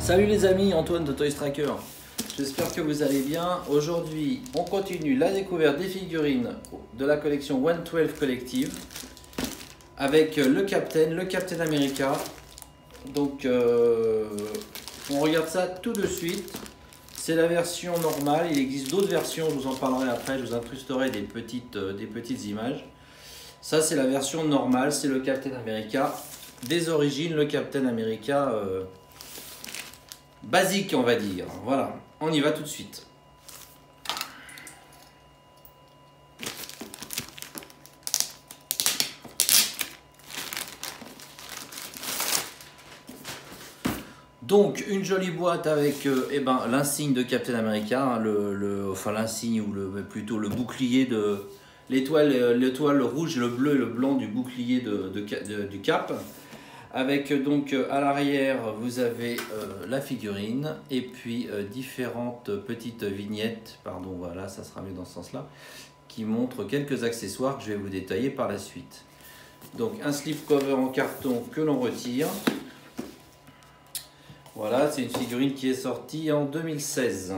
Salut les amis, Antoine de Toy Tracker. J'espère que vous allez bien. Aujourd'hui, on continue la découverte des figurines de la collection 112 Collective avec le Captain America. Donc, on regarde ça tout de suite. C'est la version normale. Il existe d'autres versions, je vous en parlerai après. Je vous incrusterai des petites images. Ça, c'est la version normale, c'est le Captain America. Des origines, le Captain America basique, on va dire. Voilà, on y va tout de suite. Donc, une jolie boîte avec l'insigne de Captain America, hein, enfin l'insigne ou plutôt le bouclier de l'étoile rouge, le bleu et le blanc du bouclier du Cap. Avec donc à l'arrière, vous avez la figurine et puis différentes petites vignettes, pardon, voilà, ça sera mieux dans ce sens-là, qui montrent quelques accessoires que je vais vous détailler par la suite. Donc, un slipcover en carton que l'on retire. Voilà, c'est une figurine qui est sortie en 2016.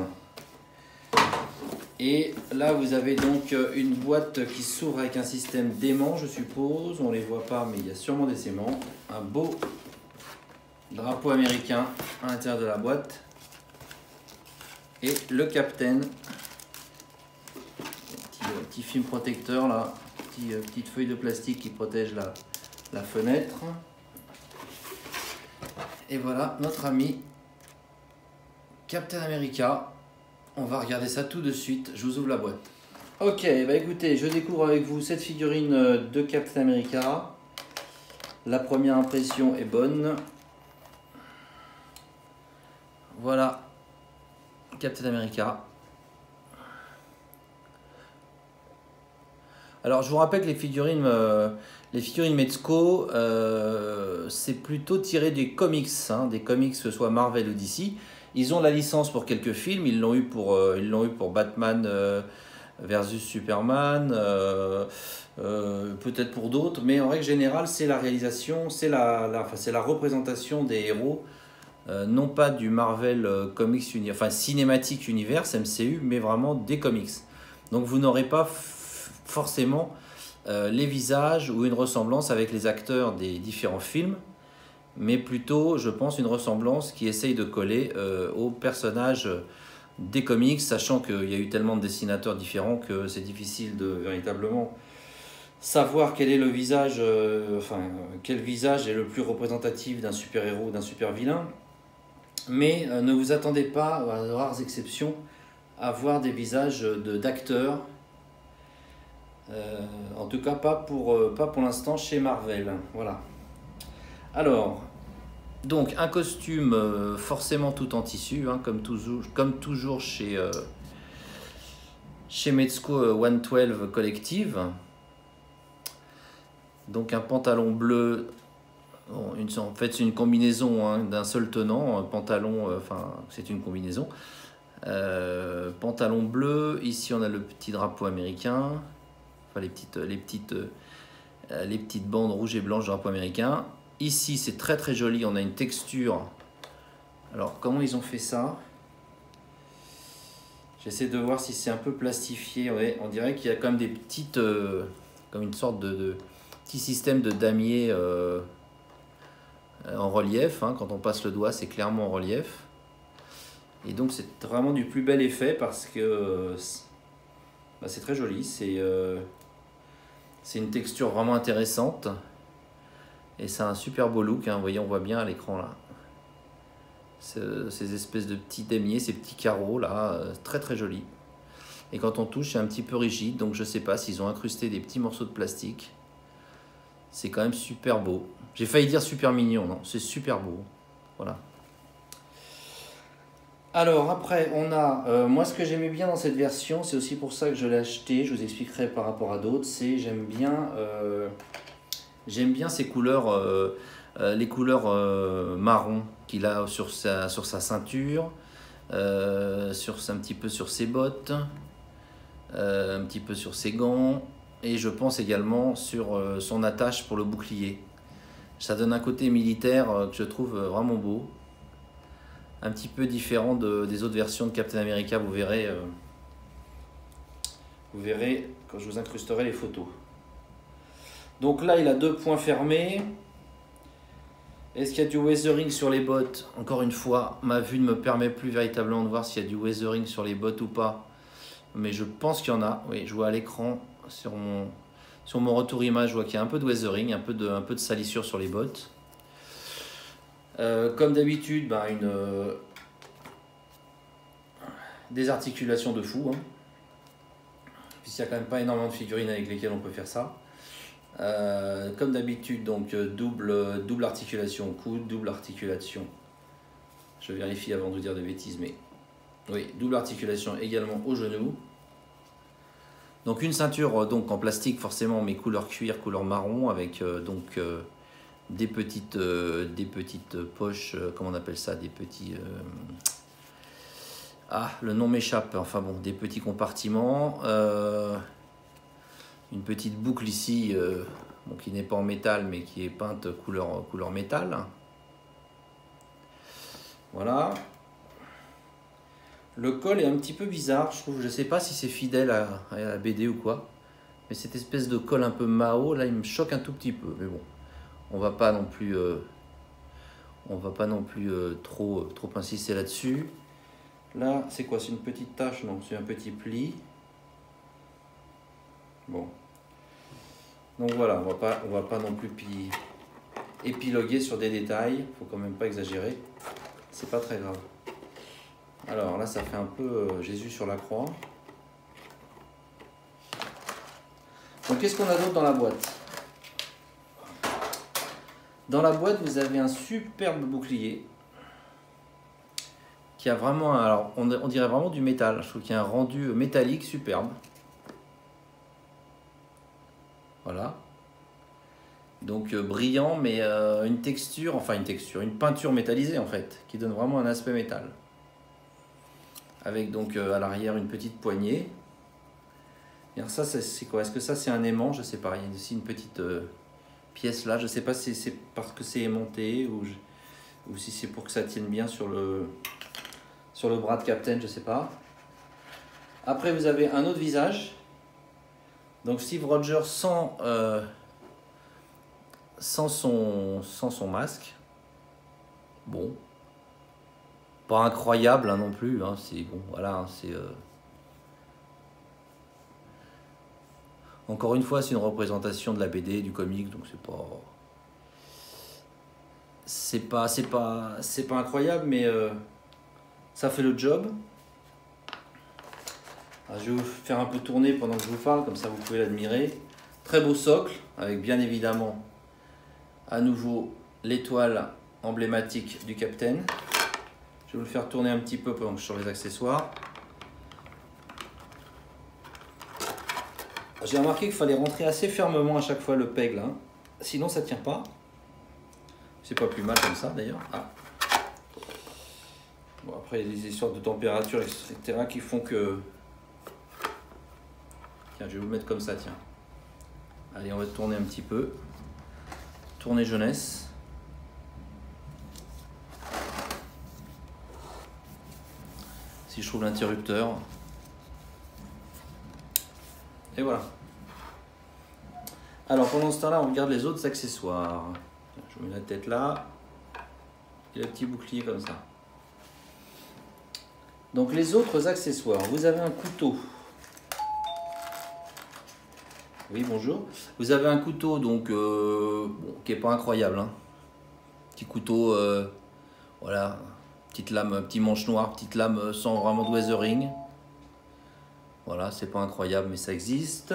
Et là, vous avez donc une boîte qui s'ouvre avec un système d'aimants, je suppose. On ne les voit pas, mais il y a sûrement des aimants. Un beau drapeau américain à l'intérieur de la boîte. Et le Captain. Petit film protecteur, là. Petite feuille de plastique qui protège la fenêtre. Et voilà notre ami Captain America. On va regarder ça tout de suite. Je vous ouvre la boîte. Ok, bah écoutez, je découvre avec vous cette figurine de Captain America. La première impression est bonne. Voilà, Captain America. Alors, je vous rappelle que les figurines Mezco, c'est plutôt tiré des comics, hein, des comics, que ce soit Marvel ou DC. Ils ont la licence pour quelques films, ils l'ont eu pour Batman versus Superman, peut-être pour d'autres, mais en règle générale, c'est la réalisation, c'est la représentation des héros, non pas du Marvel Comics Cinematic Universe, MCU, mais vraiment des comics. Donc vous n'aurez pas forcément les visages ou une ressemblance avec les acteurs des différents films, mais plutôt, je pense, une ressemblance qui essaye de coller aux personnages des comics, sachant qu'il y a eu tellement de dessinateurs différents que c'est difficile de véritablement savoir quel est le visage, quel visage est le plus représentatif d'un super-héros ou d'un super-vilain. Mais ne vous attendez pas, à de rares exceptions, à voir des visages d'acteurs. En tout cas, pas pour l'instant chez Marvel. Voilà. Alors, donc un costume forcément tout en tissu, hein, comme toujours chez Mezco 112 Collective. Donc un pantalon bleu, en fait c'est une combinaison, hein, d'un seul tenant, un pantalon, c'est une combinaison. Pantalon bleu, ici on a le petit drapeau américain, enfin les petites bandes rouges et blanches du drapeau américain. Ici, c'est très très joli, on a une texture. Alors, comment ils ont fait ça? J'essaie de voir si c'est un peu plastifié. Ouais, on dirait qu'il y a quand même des petites... comme une sorte de petit système de damier en relief. Hein. Quand on passe le doigt, c'est clairement en relief. Et donc, c'est vraiment du plus bel effet parce que c'est très joli. C'est une texture vraiment intéressante. Et c'est un super beau look, hein. Vous voyez, on voit bien à l'écran là. Ces espèces de petits damiers, ces petits carreaux là, très très jolis. Et quand on touche, c'est un petit peu rigide, donc je sais pas s'ils ont incrusté des petits morceaux de plastique. C'est quand même super beau. J'ai failli dire super mignon, non, c'est super beau. Voilà. Alors après, on a, moi ce que j'aimais bien dans cette version, c'est aussi pour ça que je l'ai acheté, je vous expliquerai par rapport à d'autres, c'est j'aime bien ces couleurs, les couleurs marron qu'il a sur sa ceinture, un petit peu sur ses bottes, un petit peu sur ses gants, et je pense également sur son attache pour le bouclier. Ça donne un côté militaire que je trouve vraiment beau. un petit peu différent des autres versions de Captain America, vous verrez quand je vous incrusterai les photos. Donc là, il a 2 points fermés. Est-ce qu'il y a du weathering sur les bottes? Encore une fois, ma vue ne me permet plus véritablement de voir s'il y a du weathering sur les bottes ou pas. Mais je pense qu'il y en a. Oui, je vois à l'écran, sur mon retour image, je vois qu'il y a un peu de weathering, un peu de salissure sur les bottes. Comme d'habitude, des articulations de fou. Hein. Puisqu'il n'y a quand même pas énormément de figurines avec lesquelles on peut faire ça. Comme d'habitude, donc double articulation au coude, double articulation. Je vérifie avant de dire des bêtises, mais oui, double articulation également au genou. Donc une ceinture donc en plastique forcément, mais couleur cuir, couleur marron, avec des petites poches, comment on appelle ça, des petits le nom m'échappe, enfin bon, des petits compartiments, une petite boucle ici, qui n'est pas en métal mais qui est peinte couleur métal. Voilà. Le col est un petit peu bizarre, je trouve. Je sais pas si c'est fidèle à la BD ou quoi, mais cette espèce de col un peu Mao là, il me choque un tout petit peu. Mais bon, on va pas non plus trop insister là-dessus. Là, c'est quoi? C'est une petite tache? Non, c'est un petit pli. Bon. Donc voilà, on va pas non plus épiloguer sur des détails. Faut quand même pas exagérer. C'est pas très grave. Alors là, ça fait un peu Jésus sur la croix. Donc qu'est-ce qu'on a d'autre dans la boîte? Dans la boîte, vous avez un superbe bouclier qui a vraiment, alors on dirait vraiment du métal. Je trouve qu'il y a un rendu métallique superbe. Voilà. Donc brillant, mais une peinture métallisée en fait, qui donne vraiment un aspect métal. Avec donc à l'arrière une petite poignée. Et alors ça, c'est quoi? Est-ce que ça c'est un aimant? Je sais pas. Il y a aussi une petite pièce là. Je sais pas si c'est parce que c'est aimanté ou si c'est pour que ça tienne bien sur le bras de Captain, je sais pas. Après vous avez un autre visage. Donc Steve Rogers sans son masque. Bon. Pas incroyable hein, non plus. Hein, c'est bon, voilà. Hein, c'est encore une fois, c'est une représentation de la BD, du comic, donc c'est pas incroyable, mais ça fait le job. Alors, je vais vous faire un peu tourner pendant que je vous parle, comme ça vous pouvez l'admirer. Très beau socle, avec bien évidemment à nouveau l'étoile emblématique du Captain. Je vais vous le faire tourner un petit peu pendant que je suis sur les accessoires. J'ai remarqué qu'il fallait rentrer assez fermement à chaque fois le peg là, sinon ça tient pas. C'est pas plus mal comme ça d'ailleurs. Bon, après il y a des histoires de température etc qui font que... Tiens, je vais vous le mettre comme ça, tiens. Allez, on va tourner un petit peu. Tourner jeunesse. Si je trouve l'interrupteur. Et voilà. Alors pendant ce temps-là, on regarde les autres accessoires. Je mets la tête là. Et le petit bouclier comme ça. Donc les autres accessoires. Vous avez un couteau. Oui, bonjour. Vous avez un couteau donc qui est pas incroyable. Hein. Petit couteau, voilà. Petite lame, petit manche noir, petite lame sans vraiment de weathering. Voilà, c'est pas incroyable, mais ça existe.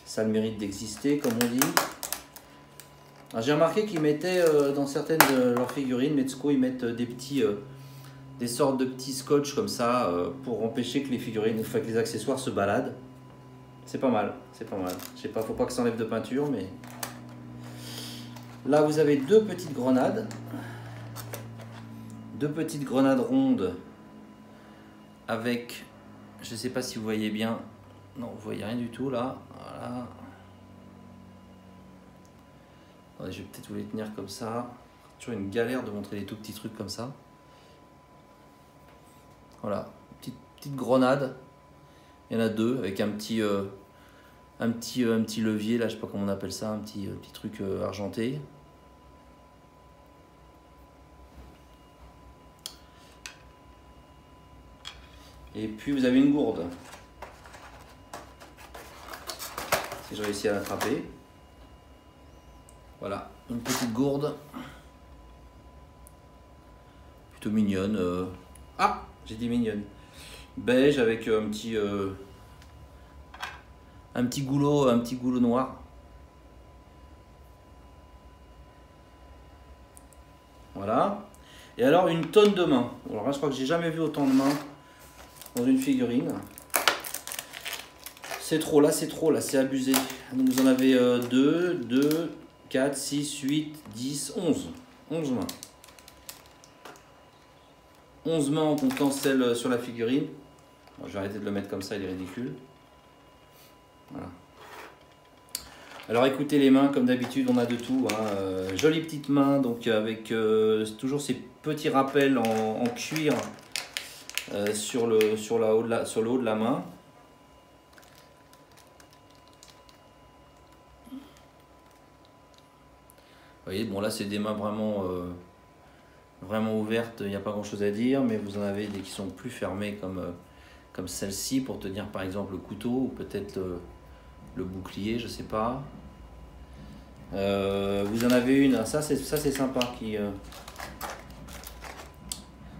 Ça a le mérite d'exister, comme on dit. J'ai remarqué qu'ils mettaient dans certaines de leurs figurines, Mezco, ils mettent des sortes de petits scotch comme ça pour empêcher que les figurines, que les accessoires se baladent. C'est pas mal, c'est pas mal. Je sais pas, faut pas que ça enlève de peinture, mais là vous avez deux petites grenades rondes avec, je sais pas si vous voyez bien, non vous voyez rien du tout là, voilà. Attendez, je vais peut-être vous les tenir comme ça. Toujours une galère de montrer des tout petits trucs comme ça. Voilà, petite grenade. Il y en a deux avec un petit levier, là, je sais pas comment on appelle ça, un petit truc argenté. Et puis vous avez une gourde. Si je réussis à l'attraper. Voilà, une petite gourde. Plutôt mignonne. Ah, j'ai dit mignonne. Beige avec un petit goulot noir. Voilà. Et alors une tonne de mains. Alors là, je crois que j'ai jamais vu autant de mains dans une figurine. C'est trop, là c'est abusé. Donc vous en avez 2, 4, 6, 8, 10, 11. 11 mains. 11 mains en comptant celle sur la figurine. Bon, je vais arrêter de le mettre comme ça, il est ridicule. Voilà. Alors écoutez, les mains, comme d'habitude, on a de tout. Hein. Jolies petites mains, donc avec toujours ces petits rappels en cuir sur le haut de la main. Vous voyez, bon là c'est des mains vraiment ouvertes, il n'y a pas grand chose à dire, mais vous en avez des qui sont plus fermées comme celle-ci pour tenir par exemple le couteau ou peut-être le bouclier, je sais pas. Vous en avez une, ça c'est sympa,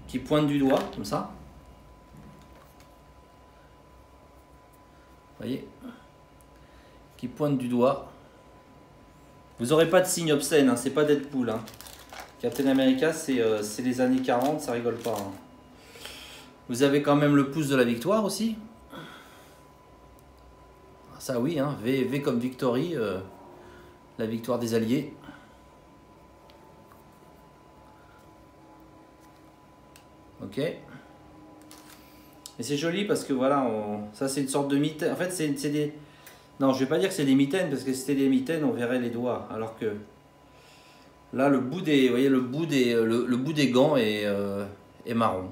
qui pointe du doigt comme ça. Vous voyez, qui pointe du doigt. Vous n'aurez pas de signe obscène, hein, c'est pas Deadpool. Hein. Captain America, c'est les années 40, ça rigole pas. Hein. Vous avez quand même le pouce de la victoire aussi. Ça oui, hein, v comme Victory, la victoire des Alliés. Ok. Et c'est joli parce que voilà, ça c'est une sorte de mitaine. En fait, c'est des... Non, je vais pas dire que c'est des mitaines, parce que si c'était des mitaines, on verrait les doigts. Alors que là, le bout des, vous voyez, le bout des gants est marron.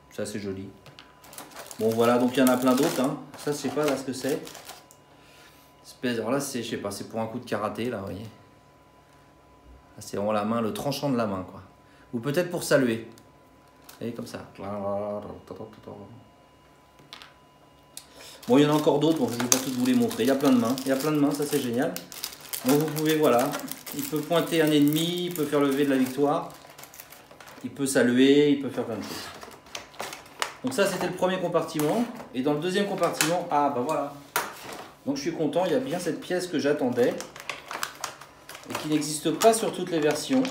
Ça, c'est joli. Bon, voilà, donc il y en a plein d'autres. Hein. Ça, je sais pas là ce que c'est. Alors là, c'est, je sais pas, c'est pour un coup de karaté, là, vous voyez. C'est vraiment la main, le tranchant de la main, quoi. Ou peut-être pour saluer. Vous voyez, comme ça. Bon, il y en a encore d'autres, bon, je ne vais pas toutes vous les montrer. Il y a plein de mains, ça c'est génial. Donc vous pouvez, voilà, il peut pointer un ennemi, il peut faire lever de la victoire, il peut saluer, il peut faire plein de choses. Donc ça c'était le premier compartiment. Et dans le deuxième compartiment, ah bah voilà. Donc je suis content, il y a bien cette pièce que j'attendais et qui n'existe pas sur toutes les versions.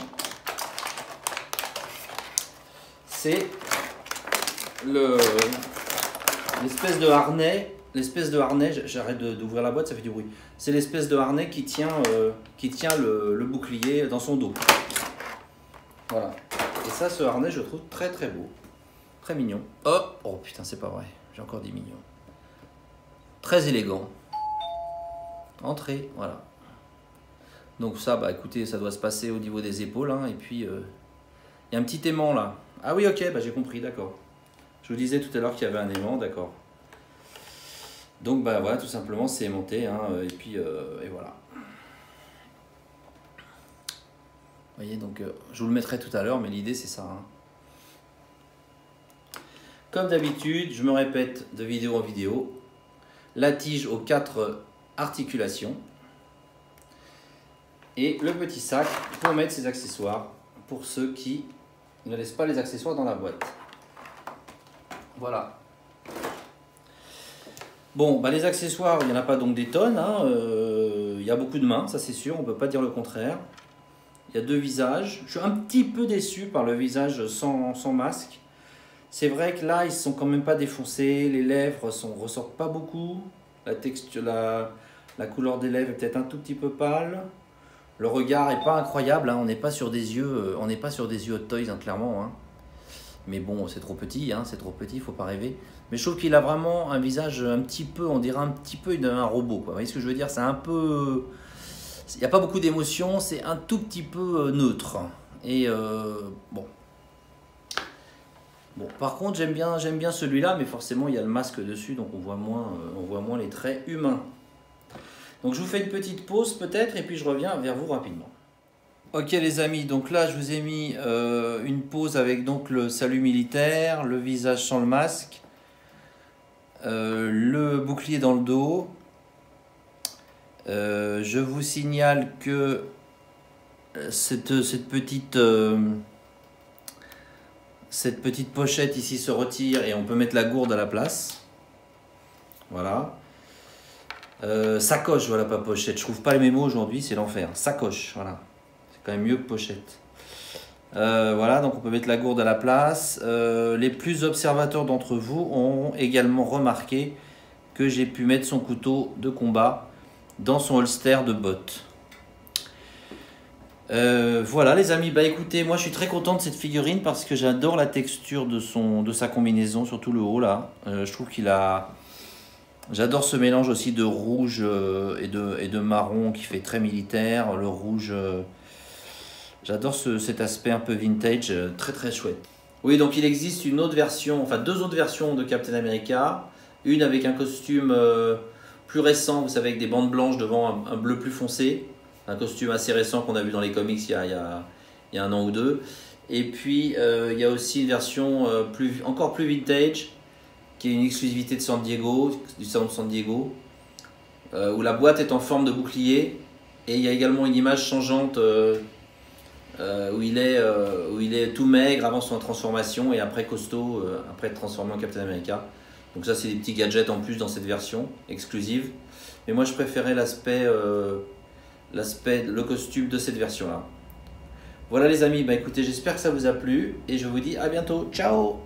C'est l'espèce de harnais. J'arrête d'ouvrir la boîte, ça fait du bruit. C'est l'espèce de harnais qui tient le bouclier dans son dos. Voilà. Et ça, ce harnais, je le trouve très très beau. Très mignon. Oh putain, c'est pas vrai. J'ai encore dit mignon. Très élégant. Entrée, voilà. Donc ça, bah écoutez, ça doit se passer au niveau des épaules. Hein, et puis, il y a un petit aimant là. Ah oui, ok, bah j'ai compris, d'accord. Je vous disais tout à l'heure qu'il y avait un aimant, d'accord. Donc bah voilà, tout simplement c'est aimanté, hein, et puis et voilà. Vous voyez, donc je vous le mettrai tout à l'heure, mais l'idée c'est ça. Hein. Comme d'habitude, je me répète de vidéo en vidéo, la tige aux 4 articulations et le petit sac pour mettre ses accessoires pour ceux qui ne laissent pas les accessoires dans la boîte. Voilà. Bon, bah les accessoires, il n'y en a pas donc des tonnes. Hein, il y a beaucoup de mains, ça c'est sûr, on ne peut pas dire le contraire. Il y a 2 visages. Je suis un petit peu déçu par le visage sans masque. C'est vrai que là, ils ne sont quand même pas défoncés. Les lèvres ressortent pas beaucoup. La texture, la couleur des lèvres est peut-être un tout petit peu pâle. Le regard n'est pas incroyable. Hein, on n'est pas sur des yeux, Hot Toys, hein, clairement. Hein. Mais bon, c'est trop petit, hein, il ne faut pas rêver. Mais je trouve qu'il a vraiment un visage un petit peu, on dirait un petit peu un robot. Quoi. Vous voyez ce que je veux dire? C'est un peu... Il n'y a pas beaucoup d'émotions, c'est un tout petit peu neutre. Et bon. Bon, par contre, j'aime bien celui-là, mais forcément, il y a le masque dessus, donc on voit moins les traits humains. Donc, je vous fais une petite pause peut-être, et puis je reviens vers vous rapidement. Ok les amis, donc là je vous ai mis une pause avec donc le salut militaire, le visage sans le masque, le bouclier dans le dos. Je vous signale que cette petite pochette ici se retire et on peut mettre la gourde à la place. Voilà. Sacoche, voilà, pas pochette. Je trouve pas les mots aujourd'hui, c'est l'enfer. Sacoche, voilà. C'est quand même mieux que pochette. Voilà, donc on peut mettre la gourde à la place. Les plus observateurs d'entre vous ont également remarqué que j'ai pu mettre son couteau de combat dans son holster de botte. Voilà les amis, bah écoutez, moi je suis très content de cette figurine parce que j'adore la texture de sa combinaison, surtout le haut là. Je trouve j'adore ce mélange aussi de rouge et de marron qui fait très militaire. Le rouge, j'adore cet aspect un peu vintage, très très chouette. Oui, donc il existe une autre version, enfin deux autres versions de Captain America. Une avec un costume plus récent, vous savez, avec des bandes blanches devant un bleu plus foncé. Un costume assez récent qu'on a vu dans les comics il y a un an ou deux. Et puis il y a aussi une version encore plus vintage, qui est une exclusivité de San Diego, du salon de San Diego, où la boîte est en forme de bouclier. Et il y a également une image changeante où il est tout maigre avant son transformation et après costaud, après être transformé en Captain America. Donc ça c'est des petits gadgets en plus dans cette version exclusive. Mais moi je préférais le costume de cette version là. Voilà les amis, bah écoutez, j'espère que ça vous a plu et je vous dis à bientôt, ciao.